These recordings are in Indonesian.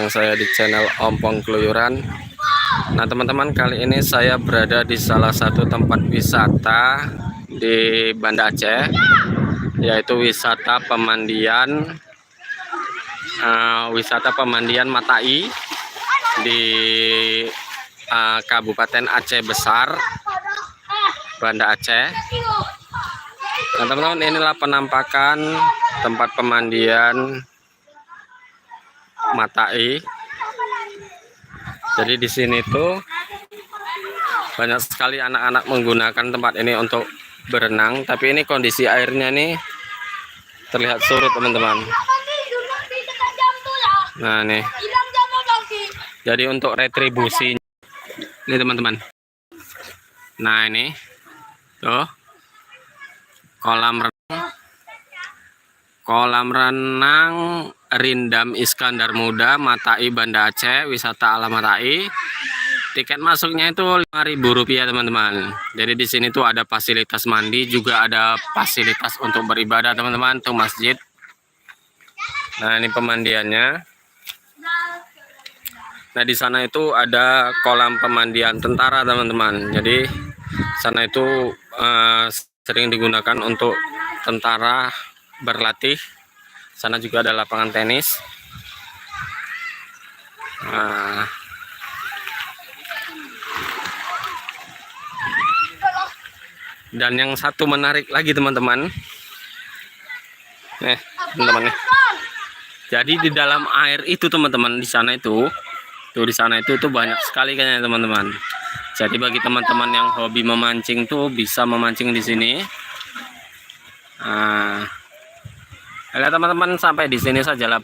bareng saya di channel Ompong Keluyuran. Nah teman-teman, kali ini saya berada di salah satu tempat wisata di Banda Aceh, yaitu wisata pemandian Matai di Kabupaten Aceh Besar, Banda Aceh. Nah teman-teman, inilah penampakan tempat pemandian Matai. Jadi di sini tuh banyak sekali anak-anak menggunakan tempat ini untuk berenang, tapi ini kondisi airnya nih terlihat surut teman-teman. Nah nih, jadi untuk retribusi ini teman-teman. Nah ini tuh kolam renang Rindam Iskandar Muda Matai Banda Aceh, wisata alam Matai. Tiket masuknya itu Rp5.000 teman-teman. Jadi di sini tuh ada fasilitas mandi, juga ada fasilitas untuk beribadah teman-teman, tuh masjid. Nah ini pemandiannya. Nah di sana itu ada kolam pemandian tentara teman-teman. Jadi sana itu sering digunakan untuk tentara berlatih. Sana juga ada lapangan tenis. Nah, dan yang satu menarik lagi teman-teman. Teman-teman nih. Jadi di dalam air itu teman-teman, di sana itu tuh banyak sekali kayaknya teman-teman. Jadi bagi teman-teman yang hobi memancing tuh bisa memancing di sini. Nah, ya teman-teman, sampai di sini sajalah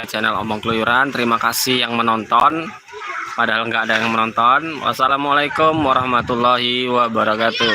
channel Ompong Keluyuran. Terima kasih yang menonton, padahal nggak ada yang menonton. Wassalamualaikum warahmatullahi wabarakatuh.